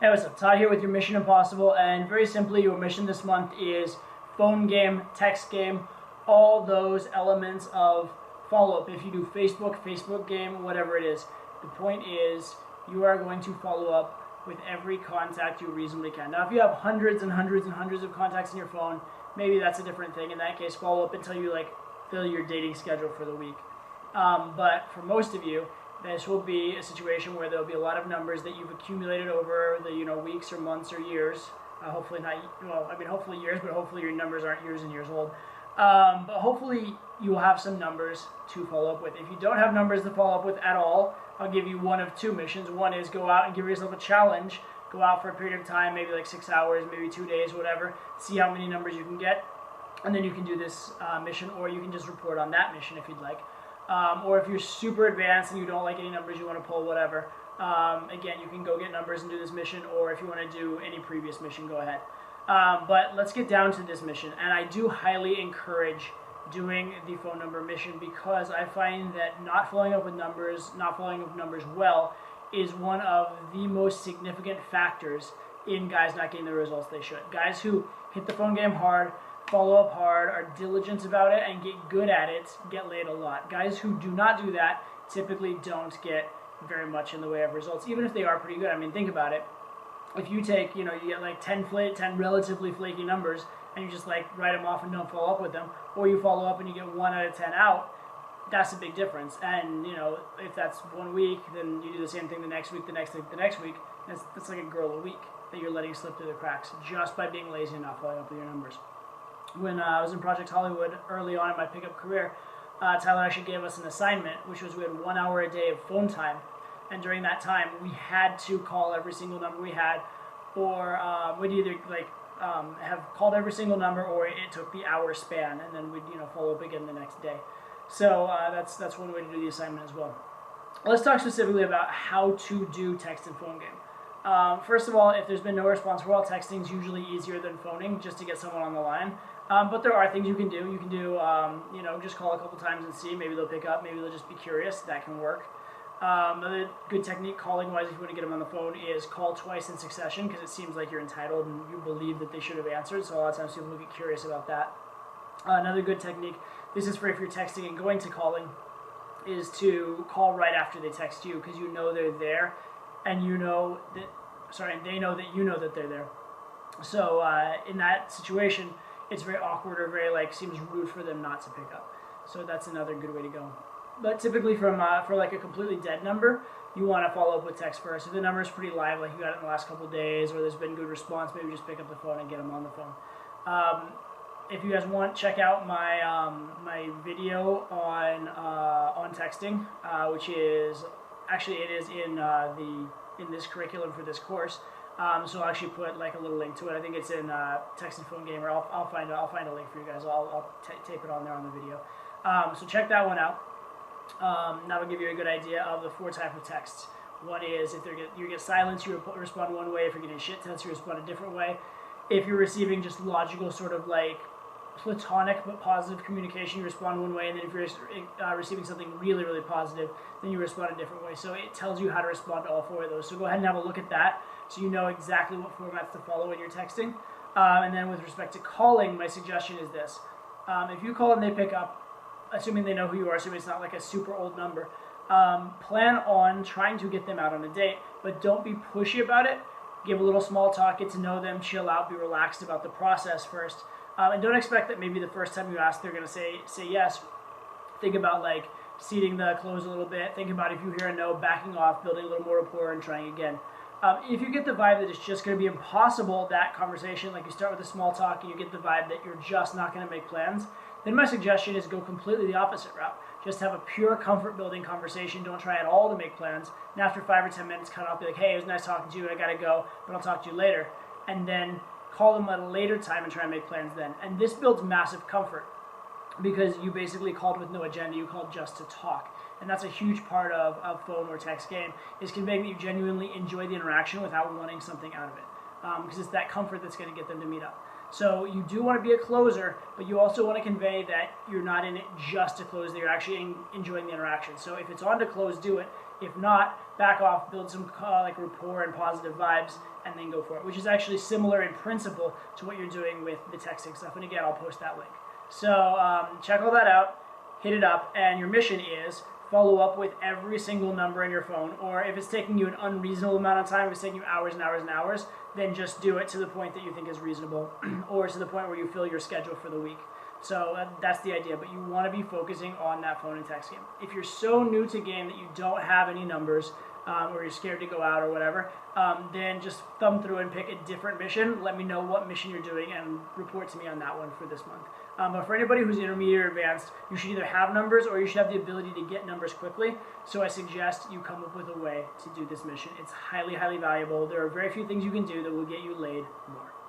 Hey, what's up? Todd here with your Mission Impossible, and very simply, your mission this month is phone game, text game, all those elements of follow-up. If you do Facebook game, whatever it is, the point is you are going to follow up with every contact you reasonably can. Now, if you have hundreds and hundreds and hundreds of contacts in your phone, maybe that's a different thing. In that case, follow up until you fill your dating schedule for the week. But for most of you, this will be a situation where there'll be a lot of numbers that you've accumulated over the weeks or months or years. Hopefully not. Well, I mean, hopefully years, but hopefully your numbers aren't years and years old. But hopefully you will have some numbers to follow up with. If you don't have numbers to follow up with at all, I'll give you one of two missions. One is go out and give yourself a challenge. Go out for a period of time, maybe like 6 hours, maybe 2 days, whatever. See how many numbers you can get, and then you can do this mission, or you can just report on that mission if you'd like. Or if you're super advanced and you don't like any numbers you want to pull, whatever, again, you can go get numbers and do this mission, or if you want to do any previous mission, go ahead. But let's get down to this mission, and I do highly encourage doing the phone number mission because I find that not following up numbers well is one of the most significant factors in guys not getting the results they should. Guys who hit the phone game hard, follow up hard, are diligent about it, and get good at it, get laid a lot. Guys who do not do that typically don't get very much in the way of results, even if they are pretty good. I mean, think about it. If you take, you get like 10 relatively flaky numbers, and you just write them off and don't follow up with them, or you follow up and you get 1 out of 10 out, that's a big difference. And, if that's 1 week, then you do the same thing the next week, the next week. That's like a girl a week that you're letting slip through the cracks just by being lazy and not following up with your numbers. When I was in Project Hollywood early on in my pickup career, Tyler actually gave us an assignment, which was we had 1 hour a day of phone time. And during that time, we had to call every single number we had, or we'd either have called every single number, or it took the hour span, and then we'd follow up again the next day. So that's one way to do the assignment as well. Let's talk specifically about how to do text and phone game. First of all, if there's been no response for a while, texting is usually easier than phoning just to get someone on the line. But there are things you can do. You can do, just call a couple times and see. Maybe they'll pick up. Maybe they'll just be curious. That can work. Another good technique calling-wise, if you want to get them on the phone, is call twice in succession because it seems like you're entitled and you believe that they should have answered. So a lot of times people will get curious about that. Another good technique, this is for if you're texting and going to calling, is to call right after they text you because you know they're there, and they know that you know that they're there. So in that situation, it's very awkward or very seems rude for them not to pick up. So that's another good way to go. But typically for a completely dead number, you want to follow up with text first. If the number is pretty live, like you got it in the last couple of days, or there's been good response, maybe just pick up the phone and get them on the phone. If you guys want, check out my video on texting, which is actually it is in this curriculum for this course. So I'll actually put a little link to it. I think it's in Text and Phone Game, or I'll find a link for you guys. I'll tape it on there on the video. So check that one out. That'll give you a good idea of the 4 types of texts. One is if you get silence, you respond one way. If you're getting shit text, you respond a different way. If you're receiving just logical sort of platonic but positive communication, you respond one way, and then if you're receiving something really, really positive, then you respond a different way. So it tells you how to respond to all 4 of those. So go ahead and have a look at that so you know exactly what formats to follow when you're texting. And then with respect to calling, my suggestion is this. If you call and they pick up, assuming they know who you are, assuming it's not a super old number, plan on trying to get them out on a date, but don't be pushy about it. Give a little small talk, get to know them, chill out, be relaxed about the process first. And don't expect that maybe the first time you ask they're going to say yes. Think about seeding the close a little bit. Think about if you hear a no, backing off, building a little more rapport, and trying again. If you get the vibe that it's just going to be impossible, that conversation, you start with a small talk and you get the vibe that you're just not going to make plans, then my suggestion is go completely the opposite route. Just have a pure comfort-building conversation. Don't try at all to make plans. And after 5 or 10 minutes, cut off, be like, hey, it was nice talking to you. I got to go, but I'll talk to you later. And then call them at a later time and try and make plans then. And this builds massive comfort because you basically called with no agenda. You called just to talk. And that's a huge part of phone or text game, is conveying that you genuinely enjoy the interaction without wanting something out of it. Because it's that comfort that's going to get them to meet up. So you do want to be a closer, but you also want to convey that you're not in it just to close, that you're actually enjoying the interaction. So if it's on to close, do it. If not, back off, build some like rapport and positive vibes, and then go for it, which is actually similar in principle to what you're doing with the texting stuff. And again, I'll post that link. So check all that out, hit it up, and your mission is follow up with every single number in your phone, or if it's taking you an unreasonable amount of time, if it's taking you hours and hours and hours, then just do it to the point that you think is reasonable, or to the point where you fill your schedule for the week. So that's the idea, but you want to be focusing on that phone and text game. If you're so new to game that you don't have any numbers, or you're scared to go out or whatever, then just thumb through and pick a different mission. Let me know what mission you're doing and report to me on that one for this month. But for anybody who's intermediate or advanced, you should either have numbers or you should have the ability to get numbers quickly. So I suggest you come up with a way to do this mission. It's highly, highly valuable. There are very few things you can do that will get you laid more.